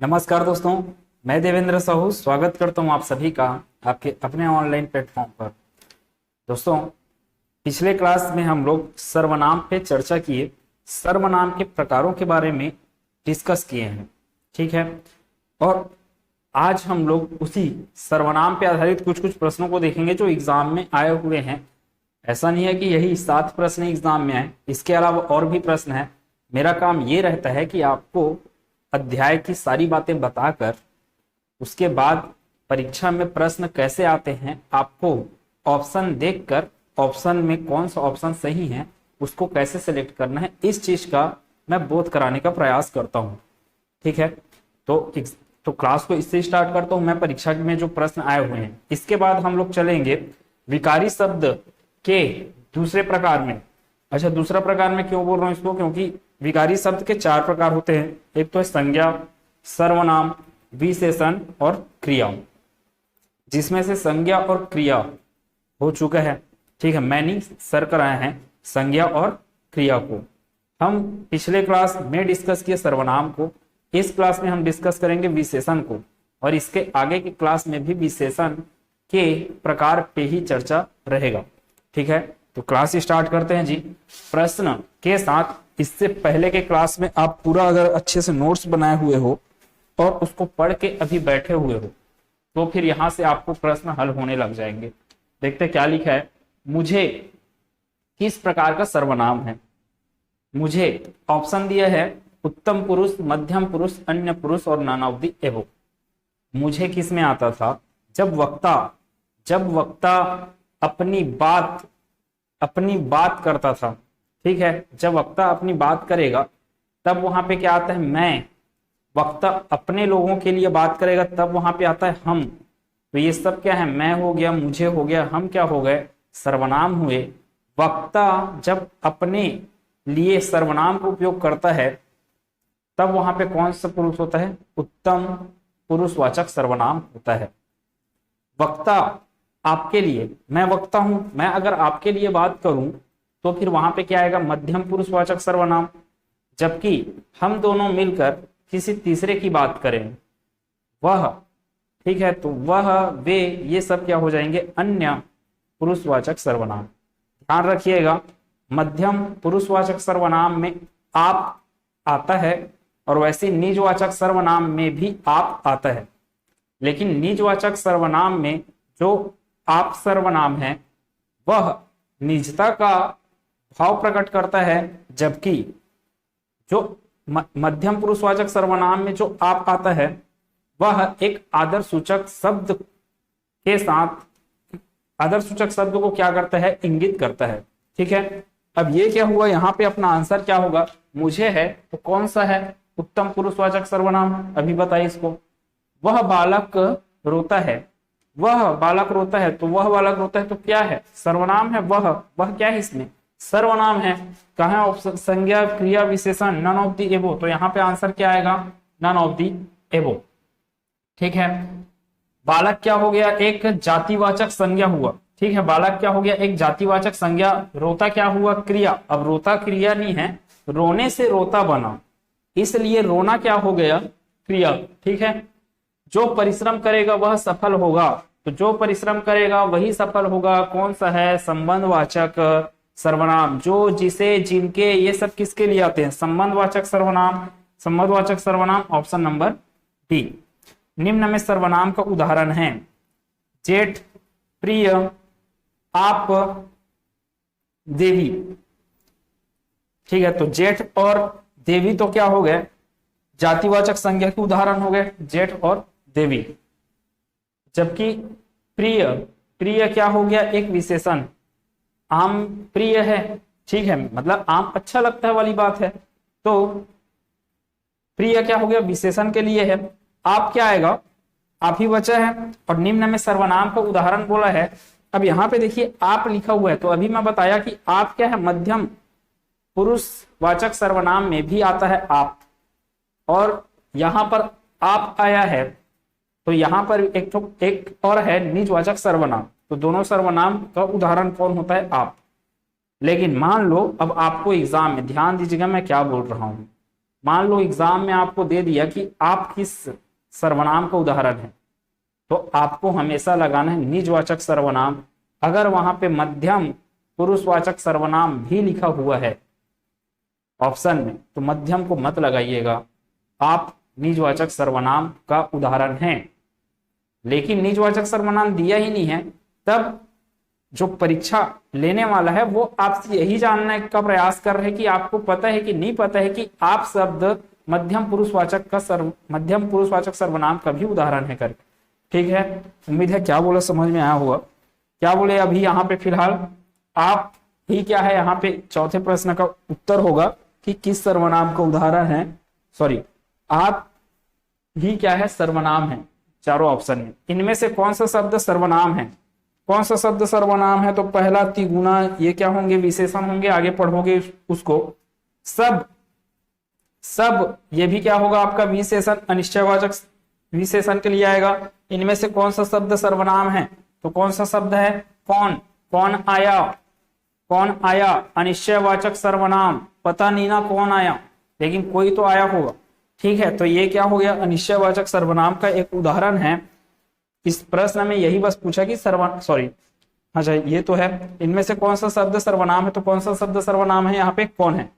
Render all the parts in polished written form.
नमस्कार दोस्तों, मैं देवेंद्र साहू स्वागत करता हूं आप सभी का आपके अपने ऑनलाइन प्लेटफॉर्म पर। दोस्तों, पिछले क्लास में हम लोग सर्वनाम पे चर्चा किए, सर्वनाम के प्रकारों के बारे में डिस्कस किए हैं, ठीक है। और आज हम लोग उसी सर्वनाम पे आधारित कुछ कुछ प्रश्नों को देखेंगे जो एग्जाम में आए हुए हैं। ऐसा नहीं है कि यही 7 प्रश्न एग्जाम में आए, इसके अलावा और भी प्रश्न है। मेरा काम ये रहता है कि आपको अध्याय की सारी बातें बताकर उसके बाद परीक्षा में प्रश्न कैसे आते हैं आपको ऑप्शन देखकर ऑप्शन में कौन सा ऑप्शन सही है उसको कैसे सिलेक्ट करना है, इस चीज का मैं बोध कराने का प्रयास करता हूं, ठीक है। तो क्लास को इससे स्टार्ट करता हूं मैं, परीक्षा में जो प्रश्न आए हुए हैं। इसके बाद हम लोग चलेंगे विकारी शब्द के दूसरे प्रकार में। अच्छा, दूसरा प्रकार में क्यों बोल रहा हूं इसको, क्योंकि विकारी शब्द के 4 प्रकार होते हैं। एक तो है संज्ञा, सर्वनाम, विशेषण और क्रिया, जिसमें से संज्ञा और क्रिया हो चुका है, ठीक है। मैंने सर कराए हैं संज्ञा और क्रिया को। हम पिछले क्लास में डिस्कस किए सर्वनाम को, इस क्लास में हम डिस्कस करेंगे विशेषण को, और इसके आगे की क्लास में भी विशेषण के प्रकार पे ही चर्चा रहेगा, ठीक है। तो क्लास स्टार्ट करते हैं जी प्रश्न के साथ। इससे पहले के क्लास में आप पूरा अगर अच्छे से नोट्स बनाए हुए हो और उसको पढ़ के अभी बैठे हुए हो तो फिर यहां से आपको प्रश्न हल होने लग जाएंगे। देखते क्या लिखा है। मुझे किस प्रकार का सर्वनाम है। मुझे ऑप्शन दिया है उत्तम पुरुष, मध्यम पुरुष, अन्य पुरुष और नन ऑफ द एबो। मुझे किस में आता था, जब वक्ता अपनी बात करता था, ठीक है। जब वक्ता अपनी बात करेगा तब वहां पे क्या आता है, मैं। वक्ता अपने लोगों के लिए बात करेगा तब वहां पे आता है हम। तो ये सब क्या है, मैं हो गया, मुझे हो गया, हम क्या हो गए, सर्वनाम हुए। वक्ता जब अपने लिए सर्वनाम का उपयोग करता है तब वहां पे कौन सा पुरुष होता है, उत्तम पुरुषवाचक सर्वनाम होता है। वक्ता आपके लिए, मैं वक्ता हूं, मैं अगर आपके लिए बात करूं तो फिर वहां पे क्या आएगा, मध्यम पुरुषवाचक सर्वनाम। जबकि हम दोनों मिलकर किसी तीसरे की बात करें, वह, ठीक है, तो वह, वे, ये सब क्या हो जाएंगे, अन्य पुरुषवाचक सर्वनाम। ध्यान रखिएगा, मध्यम पुरुषवाचक सर्वनाम में आप आता है और वैसे निजवाचक सर्वनाम में भी आप आता है। लेकिन निजवाचक सर्वनाम में जो आप सर्वनाम है वह निजता का भाव प्रकट करता है, जबकि जो मध्यम पुरुषवाचक सर्वनाम में जो आप आता है वह एक आदर सूचक शब्द के साथ, आदर सूचक शब्द को क्या करता है, इंगित करता है, ठीक है। अब ये क्या हुआ, यहाँ पे अपना आंसर क्या होगा, मुझे है तो कौन सा है, उत्तम पुरुषवाचक सर्वनाम। अभी बताइए इसको। वह बालक रोता है, वह बालक रोता है, तो वह बालक रोता है तो क्या है, सर्वनाम है। वह क्या है, इसमें सर्वनाम है। कहा है ऑप्शन, संज्ञा, क्रिया, विशेषण, नन ऑफ द एबो। तो यहाँ पे आंसर क्या आएगा, नन ऑफ द एबो, ठीक है। बालक क्या हो गया, एक जातिवाचक संज्ञा हुआ, ठीक है। बालक क्या हो गया, एक जातिवाचक संज्ञा। रोता क्या हुआ, क्रिया। अब रोता क्रिया नहीं है, रोने से रोता बना, इसलिए रोना क्या हो गया, क्रिया, ठीक है। जो परिश्रम करेगा वह सफल होगा, तो जो परिश्रम करेगा वही सफल होगा। कौन सा है, संबंधवाचक सर्वनाम। जो, जिसे, जिनके, ये सब किसके लिए आते हैं, संबंधवाचक सर्वनाम। संबंधवाचक सर्वनाम ऑप्शन नंबर डी। निम्न में सर्वनाम का उदाहरण है, जेठ, प्रिय, आप, देवी, ठीक है। तो जेठ और देवी तो क्या हो गए, जातिवाचक संज्ञा के उदाहरण हो गए, जेठ और देवी। जबकि प्रिय, प्रिय क्या हो गया, एक विशेषण। आम प्रिय है, ठीक है, मतलब आम अच्छा लगता है वाली बात है, तो प्रिय क्या हो गया, विशेषण के लिए है। आप क्या आएगा, आप ही बचा है। और निम्न में सर्वनाम का उदाहरण बोला है। अब यहाँ पे देखिए आप लिखा हुआ है, तो अभी मैं बताया कि आप क्या है, मध्यम पुरुषवाचक सर्वनाम में भी आता है आप, और यहां पर आप आया है, तो यहां पर एक और है निजवाचक सर्वनाम। तो दोनों सर्वनाम का उदाहरण कौन होता है, आप। लेकिन मान लो अब आपको एग्जाम में, ध्यान दीजिएगा मैं क्या बोल रहा हूं, मान लो एग्जाम में आपको दे दिया कि आप किस सर्वनाम का उदाहरण है, तो आपको हमेशा लगाना है निजवाचक सर्वनाम। अगर वहां पे मध्यम पुरुषवाचक सर्वनाम भी लिखा हुआ है ऑप्शन में, तो मध्यम को मत लगाइएगा, आप निजवाचक सर्वनाम का उदाहरण हैं। लेकिन निजवाचक सर्वनाम दिया ही नहीं है, तब जो परीक्षा लेने वाला है वो आपसे यही जानने का प्रयास कर रहे हैं कि आपको पता है कि नहीं पता है कि आप शब्द मध्यम पुरुषवाचक सर्वनाम का भी उदाहरण है करके। ठीक है, उम्मीद है क्या बोला समझ में आया होगा। क्या बोले अभी यहाँ पे फिलहाल आप ही क्या है, यहाँ पे चौथे प्रश्न का उत्तर होगा कि किस सर्वनाम का उदाहरण है, सॉरी आप ही क्या है सर्वनाम है। चारों ऑप्शन में इनमें से कौन सा शब्द सर्वनाम है, कौन सा शब्द सर्वनाम है? तो पहला तिगुना, ये क्या होंगे, विशेषण होंगे, आगे पढ़ोगे उसको। सब ये भी क्या होगा आपका विशेषण, अनिश्चयवाचक विशेषण के लिए आएगा। इनमें से कौन सा शब्द सर्वनाम है? तो कौन सा शब्द है? कौन आया, अनिश्चयवाचक सर्वनाम, पता नहीं ना कौन आया, लेकिन कोई तो आया होगा। ठीक है, तो ये क्या हो गया, अनिश्चयवाचक सर्वनाम का एक उदाहरण है। इस प्रश्न में यही बस पूछा कि अच्छा ये तो है, इनमें से कौन सा शब्द सर्वनाम है? तो कौन सा शब्द सर्वनाम है यहाँ पे? कौन है।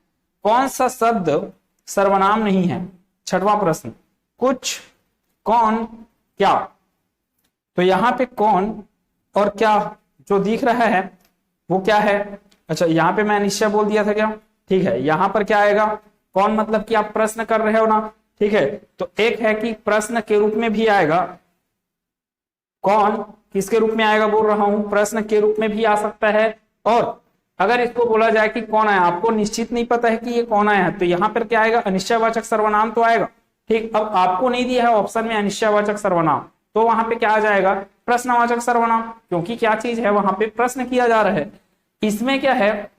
कौन सा शब्द सर्वनाम नहीं है? छठवां प्रश्न, कुछ, कौन, क्या। तो यहाँ पे कौन और क्या जो दिख रहा है वो क्या है? अच्छा, यहाँ पे मैं निश्चय बोल दिया था क्या? ठीक है, यहाँ पर क्या आएगा? कौन मतलब कि आप प्रश्न कर रहे हो ना। ठीक है, तो एक है कि प्रश्न के रूप में भी आएगा। कौन किसके रूप में आएगा बोल रहा हूं, प्रश्न के रूप में भी आ सकता है। और अगर इसको बोला जाए कि कौन आया, आपको निश्चित नहीं पता है कि ये कौन आया है, तो यहाँ पर क्या आएगा? अनिश्चयवाचक सर्वनाम तो आएगा। ठीक, अब आपको नहीं दिया है ऑप्शन में अनिश्चयवाचक सर्वनाम, तो वहां पे क्या आ जाएगा? प्रश्नवाचक सर्वनाम, क्योंकि क्या चीज है, वहां पे प्रश्न किया जा रहा है। इसमें क्या है,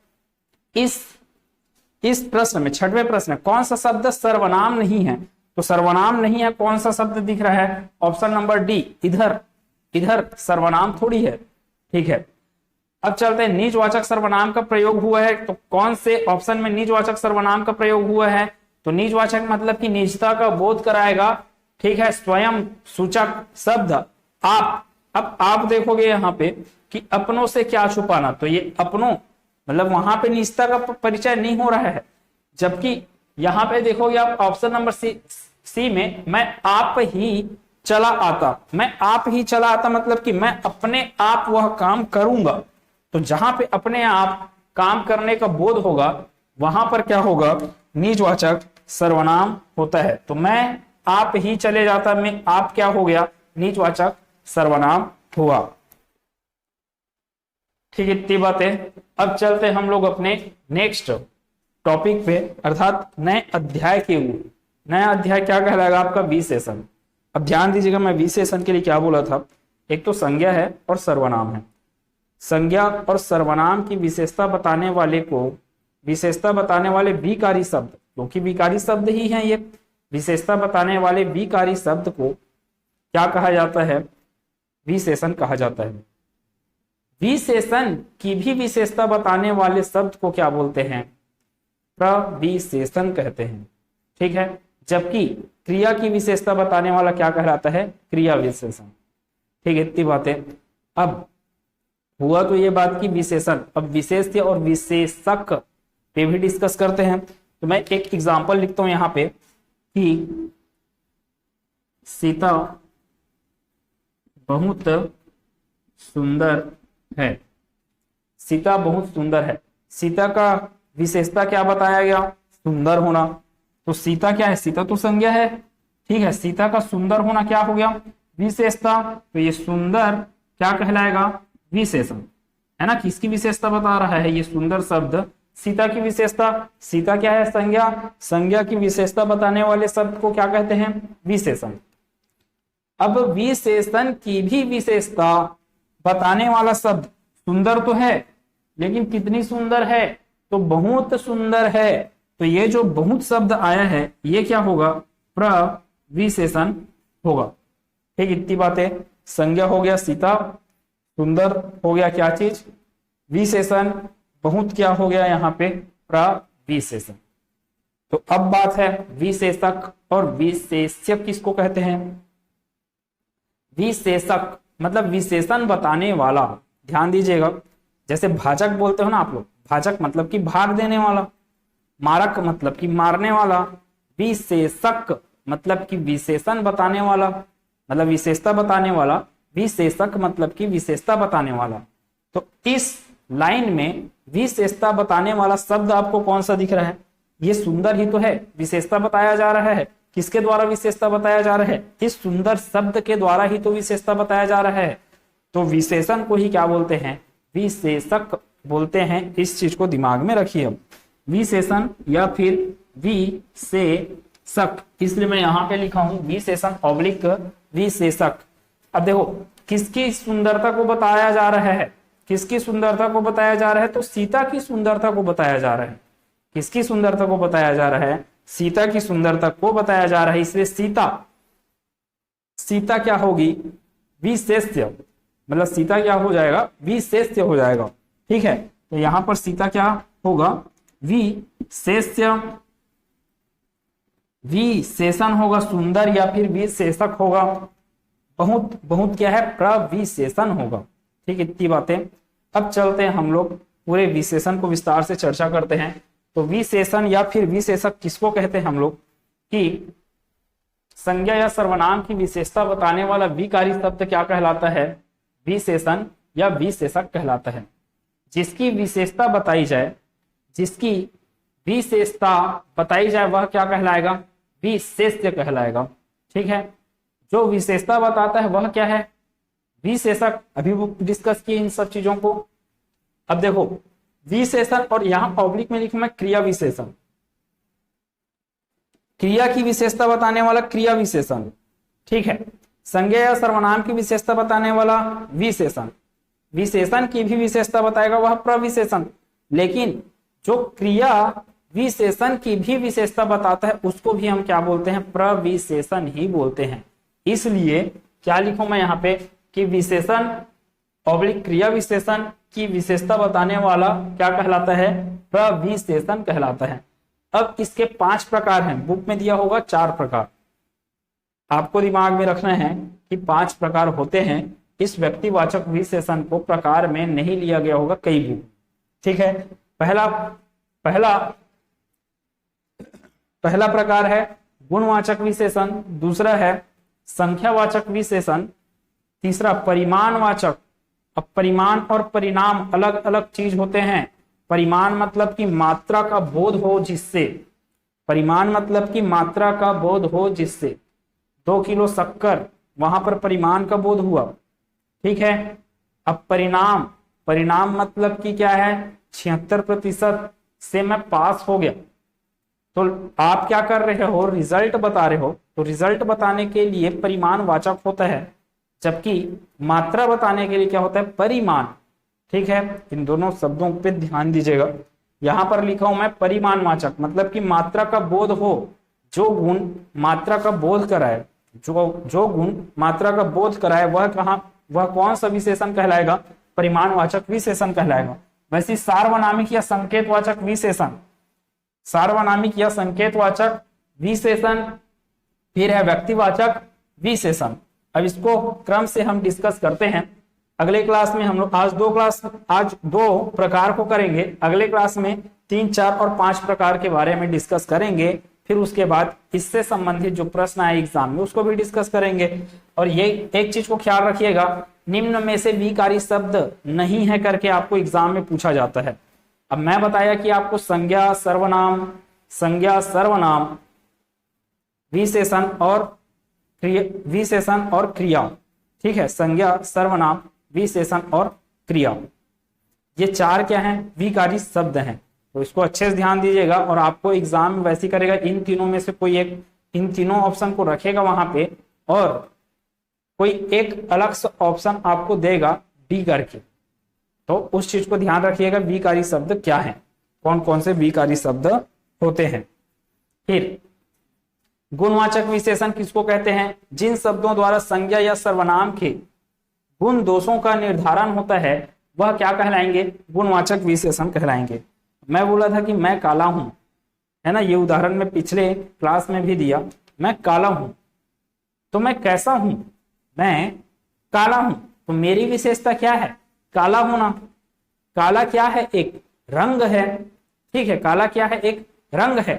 इस प्रश्न में, छठवें प्रश्न में कौन सा शब्द सर्वनाम नहीं है? तो सर्वनाम नहीं है, कौन सा शब्द दिख रहा है? ऑप्शन नंबर डी, इधर सर्वनाम थोड़ी है। ठीक है, अब चलते हैं निजवाचक सर्वनाम का प्रयोग हुआ है, तो कौन से ऑप्शन में निजवाचक सर्वनाम का प्रयोग हुआ है? तो निजवाचक मतलब कि निजता का बोध कराएगा। ठीक है, स्वयं सूचक शब्द आप। अब आप देखोगे यहाँ पे कि अपनों से क्या छुपाना, तो ये अपनों मतलब वहां पे निजता का परिचय नहीं हो रहा है, जबकि यहाँ पे देखोगे आप ऑप्शन नंबर सी में, मैं आप ही चला आता मतलब कि मैं अपने आप वह काम करूंगा। तो जहां पे अपने आप काम करने का बोध होगा वहां पर क्या होगा? निजवाचक सर्वनाम होता है। तो मैं आप ही चले जाता में आप क्या हो गया? निजवाचक सर्वनाम हुआ। ठीक है, इतनी बातें। अब चलते हम लोग अपने नेक्स्ट टॉपिक पे, अर्थात नए अध्याय के ऊपर। नया अध्याय क्या कहलाएगा आपका? विशेषण। अब ध्यान दीजिएगा, मैं विशेषण के लिए क्या बोला था, एक तो संज्ञा है और सर्वनाम है। संज्ञा और सर्वनाम की विशेषता बताने वाले विकारी शब्द, क्योंकि विकारी शब्द ही हैं ये, विशेषता बताने वाले विकारी शब्द को क्या कहा जाता है? विशेषण कहा जाता है। विशेषण की भी विशेषता बताने वाले शब्द को क्या बोलते हैं? प्रविशेषण कहते हैं। ठीक है, जबकि क्रिया की विशेषता बताने वाला क्या कहलाता है? क्रिया विशेषण। ठीक है, इतनी बातें। अब हुआ तो ये बात की विशेषण, अब विशेष्य और विशेषक पे भी डिस्कस करते हैं। तो मैं एक एग्जांपल लिखता हूं यहाँ पे कि सीता बहुत सुंदर है। सीता बहुत सुंदर है, सीता का विशेषता क्या बताया गया? सुंदर होना। तो सीता क्या है? सीता तो संज्ञा है। ठीक है, सीता का सुंदर होना क्या हो गया? विशेषता। तो ये सुंदर क्या कहलाएगा? विशेषण, है ना। किसकी विशेषता बता रहा है ये सुंदर शब्द? सीता की विशेषता। सीता क्या है? संज्ञा। संज्ञा की विशेषता बताने वाले शब्द को क्या कहते हैं? विशेषण। अब विशेषण की भी विशेषता बताने वाला शब्द सुंदर तो है, लेकिन कितनी सुंदर है? तो बहुत सुंदर है। तो ये जो बहुत शब्द आया है ये क्या होगा? प्रविशेषण होगा। ठीक, इतनी बातें। संज्ञा हो गया सीता, सुंदर हो गया क्या चीज? विशेषण, बहुत क्या हो गया यहाँ पे? प्रविशेषण। तो अब बात है विशेषक और विशेष्य किसको कहते हैं। विशेषक मतलब विशेषण बताने वाला, ध्यान दीजिएगा। जैसे भाजक बोलते हो ना आप लोग, भाजक मतलब कि भाग देने वाला, मारक मतलब कि मारने वाला, विशेषक मतलब कि विशेषण बताने वाला, मतलब विशेषता बताने वाला, विशेषक मतलब कि विशेषता बताने वाला। तो इस लाइन में विशेषता बताने वाला शब्द आपको कौन सा दिख रहा है, ये सुंदर ही तो है, विशेषता बताया जा रहा है। किसके द्वारा विशेषता बताया जा रहा है, इस सुंदर शब्द के द्वारा ही तो विशेषता बताया जा रहा है। तो विशेषण को ही क्या बोलते हैं, विशेषक बोलते हैं। इस चीज को दिमाग में रखिए। अब विशेषण या फिर विशेषक, इसलिए मैं यहां पे लिखा हूं विशेषण ऑब्लिक विशेषक। अब देखो किसकी सुंदरता को बताया जा रहा है, किसकी सुंदरता को बताया जा रहा है, तो सीता की सुंदरता को बताया जा रहा है। किसकी सुंदरता को बताया जा रहा है, सीता की सुंदरता को बताया जा रहा है। इसलिए सीता, सीता क्या होगी, विशेष्य, मतलब सीता क्या हो जाएगा, विशेष्य हो जाएगा। ठीक है, तो यहां पर सीता क्या होगा, विशेष्य, विशेषण होगा सुंदर, या फिर विशेषक होगा, बहुत बहुत क्या है, प्रविशेषण होगा। ठीक, इतनी बातें। अब चलते हैं हम लोग पूरे विशेषण को विस्तार से चर्चा करते हैं। तो विशेषण या फिर विशेषक किसको कहते हैं हम लोग, कि संज्ञा या सर्वनाम की विशेषता बताने वाला विकारी शब्द क्या कहलाता है, विशेषण या विशेषक कहलाता है। जिसकी विशेषता बताई जाए, जिसकी विशेषता बताई जाए वह क्या कहलाएगा, विशेष्य कहलाएगा। ठीक है, जो विशेषता बताता है वह क्या है, विशेषक। अभी वो डिस्कस किए इन सब चीजों को। अब देखो विशेषण, और यहां पब्लिक में लिखूं मैं क्रिया विशेषण, क्रिया की विशेषता बताने वाला क्रिया विशेषण। ठीक है, संज्ञा या सर्वनाम की विशेषता बताने वाला विशेषण, विशेषण की भी विशेषता बताएगा वह प्रविशेषण। लेकिन जो क्रिया विशेषण की भी विशेषता बताता है उसको भी हम क्या बोलते हैं, प्रविशेषण ही बोलते हैं। इसलिए क्या लिखूं मैं यहाँ पे, कि विशेषण ऑब्लिक क्रिया विशेषण की विशेषता बताने वाला क्या कहलाता है, प्रविशेषण कहलाता है। अब इसके 5 प्रकार हैं, बुक में दिया होगा 4 प्रकार, आपको दिमाग में रखना है कि 5 प्रकार होते हैं। इस व्यक्तिवाचक विशेषण को प्रकार में नहीं लिया गया होगा कई बुक। ठीक है, पहला प्रकार है गुणवाचक विशेषण, दूसरा है संख्यावाचक विशेषण, तीसरा परिमाणवाचक। अब परिमाण और परिणाम अलग अलग चीज होते हैं। परिमाण मतलब कि मात्रा का बोध हो जिससे, परिमाण मतलब कि मात्रा का बोध हो जिससे, 2 किलो शक्कर, वहां पर परिमाण का बोध हुआ। ठीक है, अब परिणाम, परिणाम मतलब कि क्या है, 76% से मैं पास हो गया। तो आप क्या कर रहे हो, रिजल्ट बता रहे हो, तो रिजल्ट बताने के लिए परिमाण वाचक होता है, जबकि मात्रा बताने के लिए क्या होता है, परिमाण। ठीक है, इन दोनों शब्दों पे ध्यान दीजिएगा। यहां पर लिखा हूं मैं परिमाण वाचक, मतलब कि मात्रा का बोध हो, जो गुण मात्रा का बोध कराए, जो गुण मात्रा का बोध कराए वह कौन सा विशेषण कहलाएगा, परिमाणवाचक विशेषण कहलाएगा। वैसे सार्वनामिक या संकेतवाचक विशेषण, सार्वनामिक या संकेतवाचक विशेषण, फिर है व्यक्तिवाचक विशेषण। अब इसको क्रम से हम डिस्कस करते हैं। अगले क्लास में हम लोग आज 2 प्रकार को करेंगे, अगले क्लास में 3, 4 और 5 प्रकार के बारे में डिस्कस करेंगे। फिर उसके बाद इससे संबंधित जो प्रश्न आए एग्जाम में उसको भी डिस्कस करेंगे। और ये एक चीज को ख्याल रखिएगा, निम्न में से विकारी शब्द नहीं है करके आपको एग्जाम में पूछा जाता है। अब मैं बताया कि आपको संज्ञा सर्वनाम विशेषण और क्रिया, ठीक है, संज्ञा सर्वनाम विशेषण और क्रिया, ये 4 क्या हैं, विकारी शब्द हैं। तो इसको अच्छे से ध्यान दीजिएगा। और आपको एग्जाम में वैसे करेगा, इन तीनों में से कोई एक, इन तीनों ऑप्शन को रखेगा वहां पे, और कोई एक अलग ऑप्शन आपको देगा डी करके। तो उस चीज को ध्यान रखिएगा, विकारी शब्द क्या है, कौन कौन से विकारी शब्द होते हैं। फिर गुणवाचक विशेषण किसको कहते हैं, जिन शब्दों द्वारा संज्ञा या सर्वनाम के गुण दोषों का निर्धारण होता है वह क्या कहलाएंगे, गुणवाचक विशेषण कहलाएंगे। मैं बोला था कि मैं काला हूं, है ना। ये उदाहरण मैं पिछले क्लास में भी दिया, मैं काला हूं तो मैं कैसा हूं, मैं काला हूं, तो मेरी विशेषता क्या है, काला होना। काला क्या है, एक रंग है, ठीक है, काला क्या है, एक रंग है।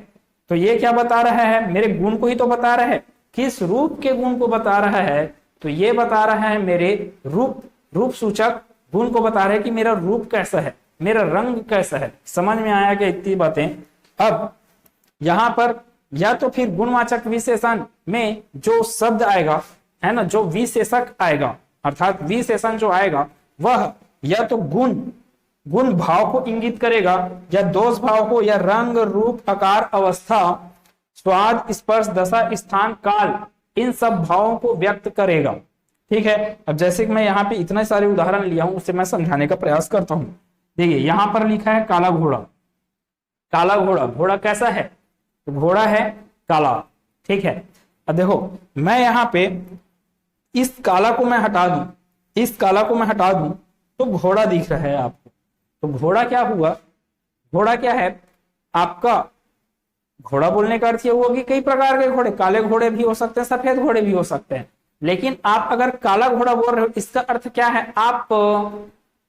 तो ये क्या बता रहा है, मेरे गुण को ही तो बता रहा है, किस रूप के गुण को बता रहा है, तो ये बता रहा है मेरे रूप सूचक गुण को बता रहा है कि मेरा रूप कैसा है, मेरा रंग कैसा है। समझ में आया क्या इतनी बातें। अब यहां पर या तो फिर गुणवाचक विशेषण में जो शब्द आएगा, है ना, जो विशेषक आएगा, अर्थात विशेषण जो आएगा वह या तो गुण भाव को इंगित करेगा, या दोष भाव को, या रंग रूप आकार अवस्था स्वाद स्पर्श दशा स्थान काल, इन सब भावों को व्यक्त करेगा। ठीक है, अब जैसे कि मैं यहाँ पे इतने सारे उदाहरण लिया हूं, उससे मैं समझाने का प्रयास करता हूं। देखिए यहां पर लिखा है काला घोड़ा। काला घोड़ा, घोड़ा कैसा है, तो घोड़ा है काला, ठीक है। अब देखो मैं यहाँ पे इस काला को मैं हटा दूं, इस काला को मैं हटा दूं तो घोड़ा दिख रहा है आपको। तो घोड़ा क्या हुआ, घोड़ा क्या है आपका, घोड़ा बोलने का अर्थ ये हुआ कि कई प्रकार के घोड़े, काले घोड़े भी हो सकते हैं, सफेद घोड़े भी हो सकते हैं। लेकिन आप अगर काला घोड़ा बोल रहे हो, इसका अर्थ क्या है, आप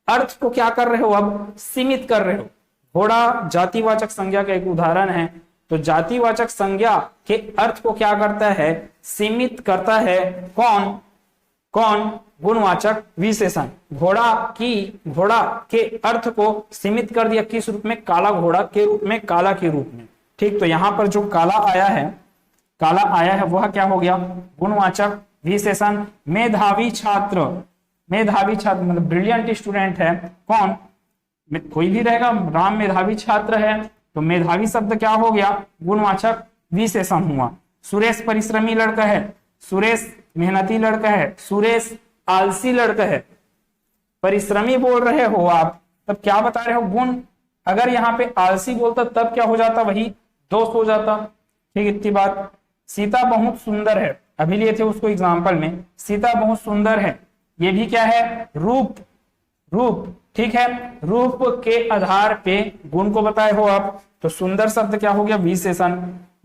अर्थ को क्या कर रहे हो, अब सीमित कर रहे हो। घोड़ा जातिवाचक संज्ञा का एक उदाहरण है, तो जातिवाचक संज्ञा के अर्थ को क्या करता है, सीमित करता है। कौन कौन, गुणवाचक विशेषण। घोड़ा के अर्थ को सीमित कर दिया, किस रूप में, काला घोड़ा के रूप में, काला के रूप में। ठीक, तो यहां पर जो काला आया है वह क्या हो गया, गुणवाचक विशेषण। मेधावी छात्र, मेधावी छात्र मतलब ब्रिलियंट स्टूडेंट है, कौन, कोई भी रहेगा, राम मेधावी छात्र है, तो मेधावी शब्द क्या हो गया, गुणवाचक विशेषण हुआ। सुरेश परिश्रमी लड़का है, सुरेश मेहनती लड़का है, सुरेश आलसी लड़का है। परिश्रमी बोल रहे हो आप, तब क्या बता रहे हो, गुण। अगर यहाँ पे आलसी बोलता तब क्या हो जाता, वही दोष हो जाता। ठीक, इतनी बात। सीता बहुत सुंदर है, अभी लिए थे उसको एग्जाम्पल में, सीता बहुत सुंदर है, ये भी क्या है, रूप। ठीक है, रूप के आधार पे गुण को बताए हो आप, तो सुंदर शब्द क्या हो गया, विशेषण।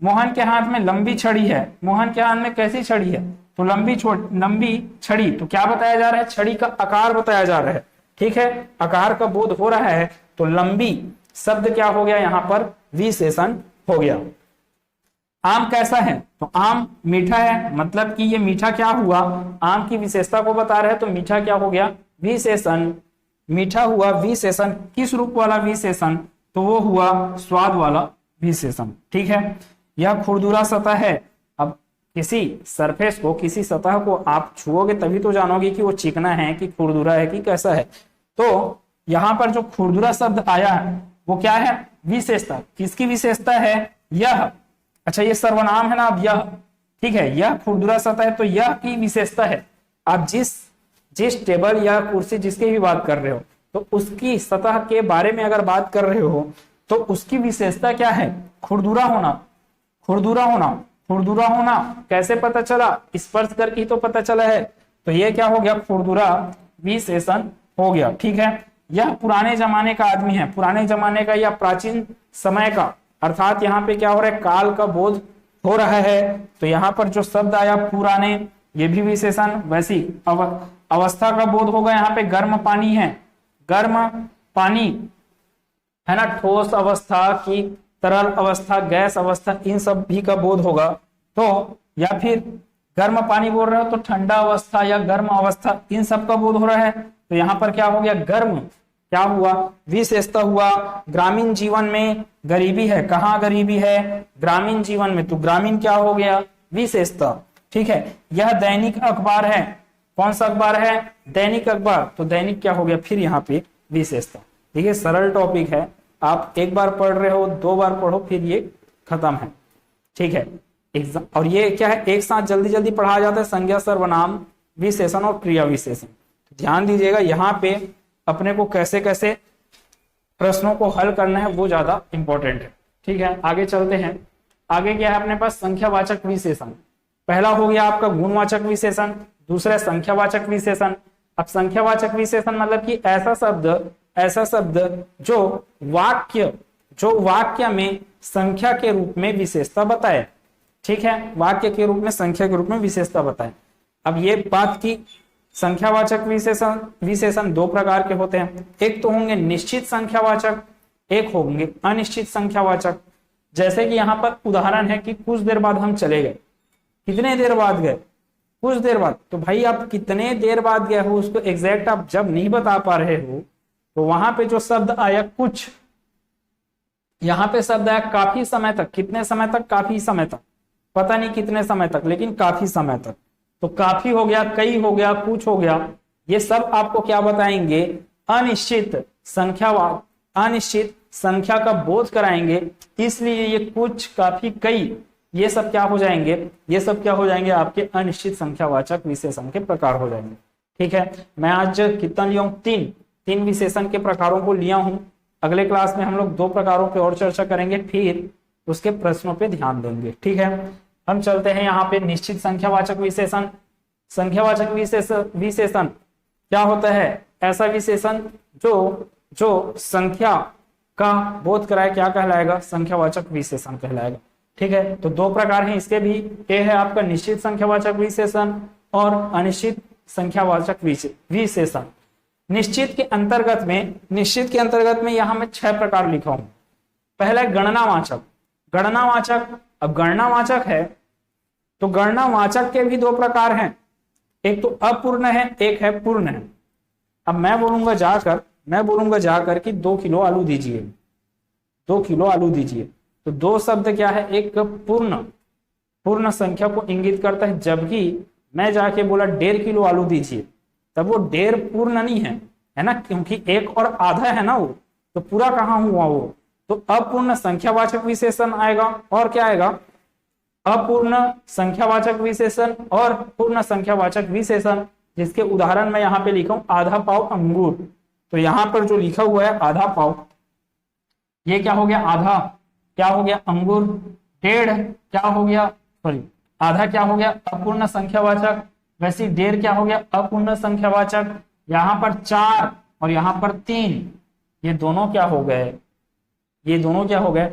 मोहन के हाथ में लंबी छड़ी है, मोहन के हाथ में कैसी छड़ी है, तो लंबी छड़ी, तो क्या बताया जा रहा है, छड़ी का आकार बताया जा रहा है। ठीक है, आकार का बोध हो रहा है, तो लंबी शब्द क्या हो गया, यहाँ पर विशेषण हो गया। आम कैसा है, तो आम मीठा है, मतलब कि ये मीठा क्या हुआ, आम की विशेषता को बता रहे हैं, तो मीठा क्या हो गया, विशेषण। मीठा हुआ विशेषण, किस रूप वाला विशेषण, तो वो हुआ स्वाद वाला विशेषण। ठीक है, यह खुरदुरा सतह है। अब किसी सरफेस को, किसी सतह को आप छुओगे तभी तो जानोगे कि वो चिकना है कि खुरदुरा है कि कैसा है। तो यहाँ पर जो खुरदुरा शब्द आया है वो क्या है, विशेषता। किसकी विशेषता है, यह। अच्छा, ये सर्वनाम है ना, अब यह, ठीक है, यह खुरदुरा सतह है, तो यह की विशेषता है। आप जिस टेबल या कुर्सी जिसकी भी बात कर रहे हो, तो उसकी सतह के बारे में अगर बात कर रहे हो तो उसकी विशेषता क्या है, खुरदुरा होना। खुरदुरा होना कैसे पता चला, स्पर्श करके ही तो पता चला है, तो ये क्या हो गया, खुरदुरा विशेषण हो गया। ठीक है, यह पुराने जमाने का आदमी है, पुराने जमाने का या प्राचीन समय का, अर्थात यहाँ पे क्या हो रहा है, काल का बोध हो रहा है। तो यहाँ पर जो शब्द आया पुराने, ये भी विशेषण। वैसी अवस्था का बोध होगा, यहाँ पे गर्म पानी है, गर्म पानी है ना, ठोस अवस्था की, तरल अवस्था, गैस अवस्था, इन सब भी का बोध होगा। तो या फिर गर्म पानी बोल रहे हो तो ठंडा अवस्था या गर्म अवस्था, इन सब का बोध हो रहा है। तो यहाँ पर क्या हो गया, गर्म क्या हुआ, विशेषता हुआ। ग्रामीण जीवन में गरीबी है, कहाँ गरीबी है, ग्रामीण जीवन में, तो ग्रामीण क्या हो गया, विशेषता। ठीक है, यह दैनिक अखबार है, कौन सा अखबार है, दैनिक अखबार, तो दैनिक क्या हो गया, फिर यहाँ पे विशेषता। देखिए सरल टॉपिक है, आप एक बार पढ़ रहे हो, दो बार पढ़ो, फिर ये खत्म है। ठीक है, एग्जाम, और ये क्या है, एक साथ जल्दी जल्दी पढ़ाया जाता है, संज्ञा, सर्वनाम, विशेषण और क्रिया विशेषण। ध्यान दीजिएगा, यहाँ पे अपने को कैसे कैसे प्रश्नों को हल करना है वो ज्यादा इंपॉर्टेंट है। ठीक है, आगे चलते हैं। आगे क्या है अपने पास, संख्यावाचक विशेषण। पहला हो गया आपका गुणवाचक विशेषण, दूसरा संख्यावाचक विशेषण। अब संख्यावाचक विशेषण मतलब कि ऐसा शब्द जो जो वाक्य में संख्या के रूप में विशेषता बताए। ठीक है, वाक्य के रूप में संख्या के रूप में विशेषता बताए। अब ये बात की संख्यावाचक विशेषण विशेषण दो प्रकार के होते हैं, एक तो होंगे निश्चित संख्यावाचक, एक होंगे अनिश्चित संख्यावाचक। जैसे कि यहाँ पर उदाहरण है कि कुछ देर बाद हम चले गए। कितने देर बाद गए? कुछ देर बाद। तो भाई आप कितने देर बाद गए हो उसको एग्जैक्ट आप जब नहीं बता पा रहे हो तो वहां पे जो शब्द आया कुछ, यहाँ पे शब्द आया काफी समय तक। कितने समय तक? काफी समय तक, पता नहीं कितने समय तक, लेकिन काफी समय तक। तो काफी हो गया, कई हो गया, कुछ हो गया, ये सब आपको क्या बताएंगे? अनिश्चित अनिश्चित संख्या का बोध कराएंगे। इसलिए ये कुछ, काफी, कई, ये सब क्या हो जाएंगे? ये सब क्या हो जाएंगे? आपके अनिश्चित संख्यावाचक विशेषण के प्रकार हो जाएंगे। ठीक है, मैं आज कितना लिया हूं? तीन विशेषण के प्रकारों को लिया हूं। अगले क्लास में हम लोग दो प्रकारों पे और चर्चा करेंगे, फिर उसके प्रश्नों पे ध्यान देंगे। ठीक है, हम चलते हैं यहाँ पे निश्चित संख्यावाचक विशेषण। संख्यावाचक विशेषण क्या होता है? ऐसा विशेषण जो संख्या का बोध कराए, क्या कहलाएगा? संख्यावाचक विशेषण कहलाएगा। ठीक है, तो दो प्रकार हैं इसके भी। ये है आपका निश्चित संख्यावाचक विशेषण और अनिश्चित संख्यावाचक विशेषण। निश्चित के अंतर्गत में यहां मैं 6 प्रकार लिखा हूं। पहला गणनावाचक। अब गणनावाचक है तो गणनावाचक के भी 2 प्रकार हैं, एक तो अपूर्ण है, एक है पूर्ण है। अब मैं बोलूंगा जाकर कि 2 किलो आलू दीजिए, 2 किलो आलू दीजिए। तो 2 शब्द क्या है? एक पूर्ण संख्या को इंगित करता है, जबकि मैं जाके बोला 1.5 किलो आलू दीजिए, तब वो 1.5 पूर्ण नहीं है ना, क्योंकि 1 और आधा है ना वो, तो पूरा कहाँ हुआ वो? तो अपूर्ण संख्यावाचक विशेषण आएगा। और क्या आएगा? अपूर्ण संख्यावाचक विशेषण और पूर्ण संख्यावाचक विशेषण, जिसके उदाहरण मैं यहाँ पे लिखा हूं आधा पाव अंगूर। तो यहाँ पर जो लिखा हुआ है आधा पाव, ये क्या हो गया? आधा क्या हो गया? अंगूर। 1.5 क्या हो गया? सॉरी, आधा क्या हो गया? अपूर्ण संख्यावाचक। वैसे 1.5 क्या हो गया? अपूर्ण संख्यावाचक। यहाँ पर 4 और यहाँ पर 3, ये दोनों क्या हो गए?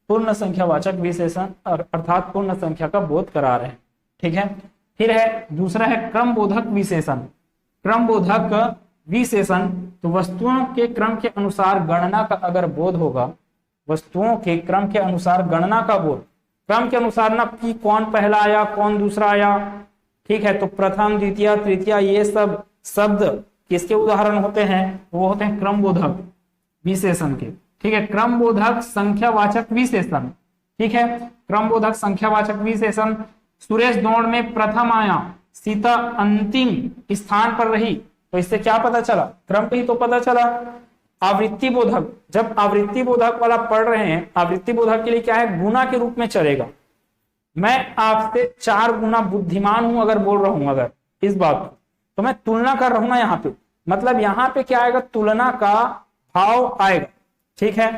पूर्ण संख्यावाचक विशेषण, अर्थात पूर्ण संख्या का बोध करा रहे हैं। ठीक है, फिर है दूसरा है क्रमबोधक विशेषण। क्रमबोधक विशेषण तो वस्तुओं के क्रम के अनुसार गणना का अगर बोध होगा, वस्तुओं के क्रम के अनुसार गणना का बोध, क्रम के अनुसार ना कि कौन पहला आया कौन दूसरा आया। ठीक है, तो प्रथम, द्वितीय, तृतीय, ये सब शब्द किसके उदाहरण होते हैं? वो होते हैं क्रमबोधक विशेषण के। ठीक है, क्रमबोधक संख्यावाचक विशेषण। ठीक है, क्रमबोधक संख्यावाचक विशेषण, सुरेश दौड़ में प्रथम आया, सीता अंतिम स्थान पर रही। तो इससे क्या पता चला? क्रम पे ही तो पता चला। आवृत्ति बोधक, जब आवृत्ति बोधक वाला पढ़ रहे हैं, आवृत्ति बोधक के लिए क्या है? गुना के रूप में चलेगा। मैं आपसे 4 गुना बुद्धिमान हूं अगर बोल रहा हूं, अगर इस बात तो मैं तुलना कर रहा हूं ना यहाँ पे, मतलब यहाँ पे क्या आएगा? तुलना का भाव आएगा। ठीक है,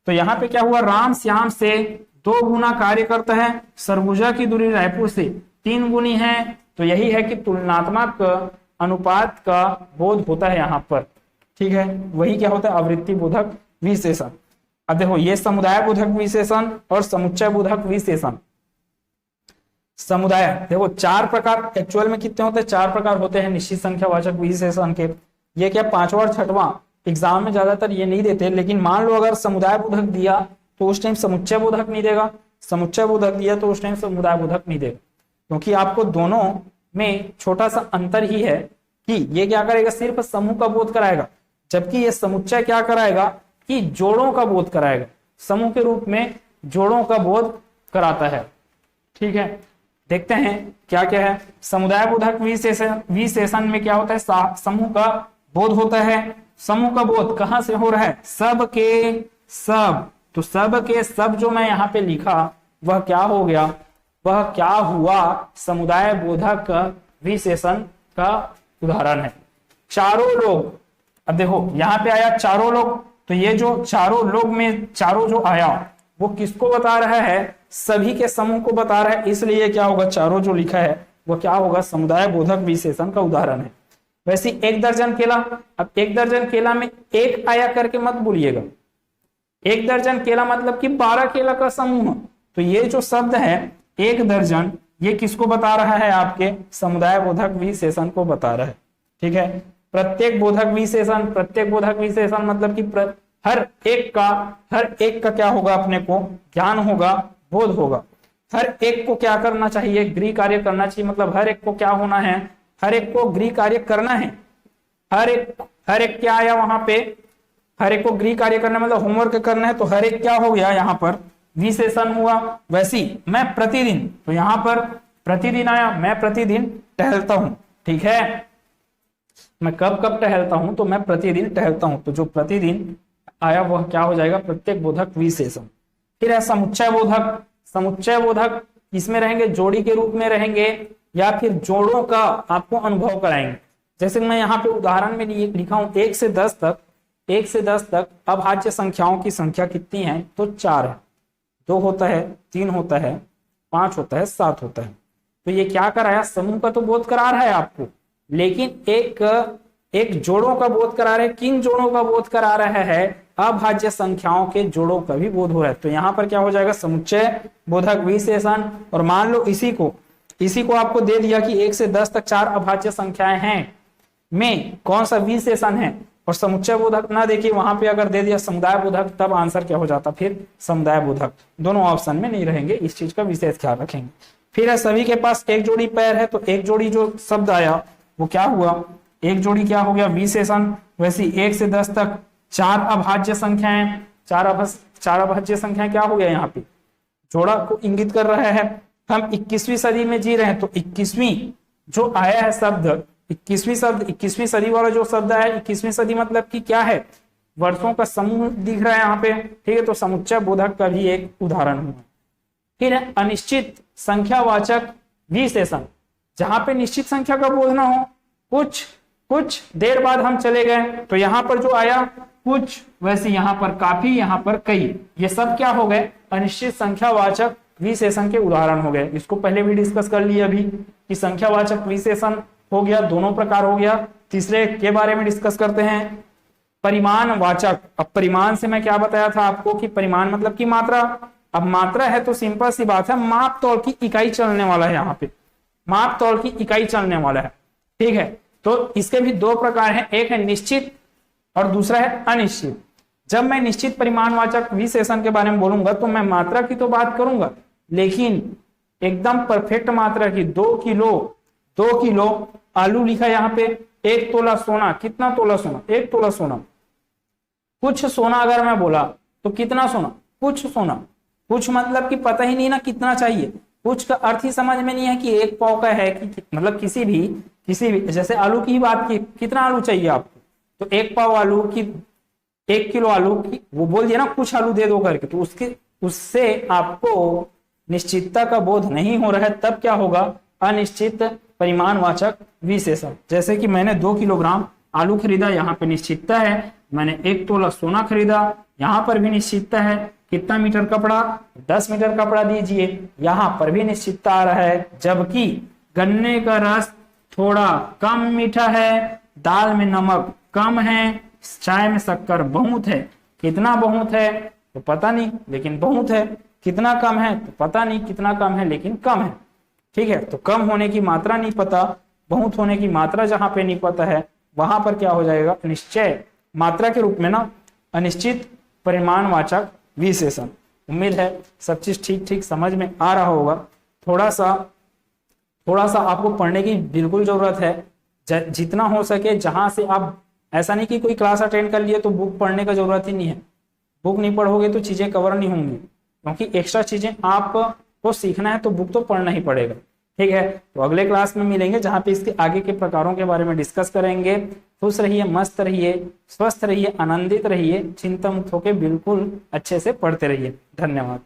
तो यहाँ पे क्या हुआ? राम श्याम से 2 गुना कार्य करता है, सरगुजा की दूरी रायपुर से 3 गुनी है। तो यही है कि तुलनात्मक अनुपात का बोध होता है यहाँ पर। ठीक है, वही क्या होता है? आवृत्ति बोधक विशेषण। अब देखो, ये समुदाय बोधक विशेषण और समुच्चय बोधक विशेषण। समुदाय देखो 4 प्रकार, एक्चुअल में कितने होते हैं? 4 प्रकार होते हैं निश्चित संख्यावाचक विशेषण के। ये क्या 5वां और 6वां एग्जाम में ज्यादातर ये नहीं देते, लेकिन मान लो अगर समुदाय बोधक दिया तो उस टाइम समुच्चय बोधक नहीं देगा, समुच्चय बोधक दिया तो उस टाइम समुदाय बोधक नहीं देगा, क्योंकि आपको दोनों में छोटा सा अंतर ही है कि ये क्या करेगा? सिर्फ समूह का बोध कराएगा, जबकि ये समुच्चय क्या कराएगा? कि जोड़ों का बोध कराएगा, समूह के रूप में जोड़ों का बोध कराता है। ठीक है, देखते हैं क्या क्या है। समुदाय बोधक विशेषण में क्या होता है? समूह का बोध होता है। समूह का बोध कहां से हो रहा है? सब के सब। तो सब के सब जो मैं यहाँ पे लिखा वह क्या हो गया? वह क्या हुआ? समुदाय बोधक विशेषण का उदाहरण है। चारों लोग, अब देखो यहाँ पे आया चारों लोग, तो ये जो चारों लोग में चारों जो आया वो किसको बता रहा है? सभी के समूह को बता रहा है, इसलिए क्या होगा? चारों जो लिखा है वो क्या होगा? समुदाय बोधक विशेषण का उदाहरण है। वैसे 1 दर्जन केला, अब 1 दर्जन केला में 1 आया करके मत बोलिएगा, एक दर्जन केला मतलब कि 12 केला का समूह। तो ये जो शब्द है एक दर्जन, ये किसको बता रहा है? आपके समुदाय बोधक विशेषण को बता रहा है। ठीक है, प्रत्येक बोधक विशेषण, प्रत्येक बोधक विशेषण मतलब कि हर एक का क्या होगा? अपने को ज्ञान होगा, बोध होगा। हर एक को क्या करना चाहिए? गृह कार्य करना चाहिए। मतलब हर एक को क्या होना है? हर एक को गृह कार्य करना है। हर एक क्या आया वहां पे? हर एक को गृह कार्य करना मतलब होमवर्क करना है। तो हर एक क्या हो गया यहाँ पर? विशेषण हुआ। वैसी मैं प्रतिदिन, तो यहाँ पर प्रतिदिन आया, मैं प्रतिदिन टहलता हूं। ठीक है, मैं कब कब टहलता हूं? तो मैं प्रतिदिन टहलता हूं। तो जो प्रतिदिन आया वह क्या हो जाएगा? प्रत्येक बोधक विशेषण। फिर है समुच्चय बोधक। समुच्चय बोधक इसमें रहेंगे, जोड़ी के रूप में रहेंगे या फिर जोड़ों का आपको अनुभव कराएंगे। जैसे मैं यहाँ पे उदाहरण में लिखा हूं 1 से 10 तक, 1 से 10 तक अभाज्य संख्याओं की संख्या कितनी है? तो 4 है। 2 होता है, 3 होता है, 5 होता है, 7 होता है। तो ये क्या कराया? समूह का तो बोध करा रहा है आपको, लेकिन एक जोड़ों का बोध करा रहा है। किन जोड़ों का बोध करा रहा है? अभाज्य संख्याओं के जोड़ों का भी बोध हो रहा है। तो यहाँ पर क्या हो जाएगा? समुच्चय बोधक विशेषण। और मान लो इसी को आपको दे दिया कि 1 से 10 तक 4 अभाज्य संख्याएं हैं, में कौन सा विशेषण है? और समुच्चय बोधक ना देखिए, वहां पे अगर दे दिया समुदाय बोधक, तब आंसर क्या हो जाता? फिर समुदाय बोधक। दोनों ऑप्शन में नहीं रहेंगे, इस चीज का विशेष ख्याल रखेंगे। फिर है सभी के पास एक जोड़ी पैर है। तो एक जोड़ी जो शब्द आया वो क्या हुआ? एक जोड़ी क्या हो गया? विशेषण। वैसे 1 से 10 तक 4 अभाज्य संख्याएं, 4 अभाज्य संख्याएं क्या हो गया? यहाँ पे जोड़ा को इंगित कर रहा है। हम 21वीं सदी में जी रहे हैं, तो 21वीं जो आया है शब्द, 21वीं सदी वाला जो शब्द है, 21वीं सदी मतलब कि क्या है? वर्षों का समूह दिख रहा है यहाँ पे। ठीक है, तो समुच्चय बोधक का भी एक उदाहरण हुआ। फिर है अनिश्चित संख्यावाचक विशेषण। जहां पे निश्चित संख्या का बोध ना हो, कुछ देर बाद हम चले गए, तो यहाँ पर जो आया कुछ, वैसे यहाँ पर काफी, यहाँ पर कई, ये सब क्या हो गए? अनिश्चित संख्यावाचक विशेषण के उदाहरण हो गए। इसको पहले भी डिस्कस कर लिया अभी कि संख्यावाचक विशेषण हो गया, दोनों प्रकार हो गया। तीसरे के बारे में डिस्कस करते हैं, परिमाणवाचक। अब परिमाण से मैं क्या बताया था आपको कि परिमाण मतलब की मात्रा। अब मात्रा है तो सिंपल सी बात है, माप तौल की इकाई चलने वाला है। यहाँ पे माप तौल की इकाई चलने वाला है। ठीक है, तो इसके भी 2 प्रकार हैं, एक है निश्चित और दूसरा है अनिश्चित। जब मैं निश्चित परिमाणवाचक विशेषण के बारे में बोलूंगा तो मैं मात्रा की तो बात करूंगा, लेकिन एकदम परफेक्ट मात्रा की। 2 किलो आलू लिखा यहाँ पे, 1 तोला सोना। कितना तोला सोना? 1 तोला सोना। कुछ सोना अगर मैं बोला तो कितना सोना? कुछ सोना। कुछ मतलब कि पता ही नहीं ना कितना चाहिए। कुछ का अर्थ ही समझ में नहीं है कि 1 पाव का है कि मतलब किसी भी जैसे आलू की ही बात की, कितना आलू चाहिए आपको? तो 1 पाव आलू की, 1 किलो आलू की, वो बोल दिया ना कुछ आलू दे दो करके, तो उससे आपको निश्चितता का बोध नहीं हो रहा है। तब क्या होगा? अनिश्चित परिमाणवाचक विशेषण। जैसे कि मैंने 2 किलोग्राम आलू खरीदा, यहाँ पे निश्चितता है। मैंने 1 तोला सोना खरीदा, यहाँ पर भी निश्चितता है। कितना मीटर कपड़ा? 10 मीटर कपड़ा दीजिए, यहाँ पर भी निश्चितता आ रहा है। जबकि गन्ने का रस थोड़ा कम मीठा है, दाल में नमक कम है, चाय में शक्कर बहुत है। कितना बहुत है तो पता नहीं, लेकिन बहुत है। कितना कम है तो पता नहीं, कितना कम है लेकिन कम है। ठीक है, तो कम होने की मात्रा नहीं पता, बहुत होने की मात्रा जहां पे नहीं पता है, वहां पर क्या हो जाएगा? निश्चय मात्रा के रूप में ना अनिश्चित परिमाणवाचक विशेषण। उम्मीद है सब चीज ठीक समझ में आ रहा होगा। थोड़ा सा आपको पढ़ने की बिल्कुल जरूरत है। जितना हो सके, जहां से आप, ऐसा नहीं कि कोई क्लास अटेंड कर लिए तो बुक पढ़ने का जरूरत ही नहीं है। बुक नहीं पढ़ोगे तो चीजें कवर नहीं होंगी, क्योंकि एक्स्ट्रा चीजें आपको सीखना है तो बुक तो पढ़ना ही पड़ेगा। ठीक है, तो अगले क्लास में मिलेंगे जहां पे इसके आगे के प्रकारों के बारे में डिस्कस करेंगे। खुश रहिए, मस्त रहिए, स्वस्थ रहिए, आनंदित रहिए, चिंता मुक्त होकर बिल्कुल अच्छे से पढ़ते रहिए। धन्यवाद।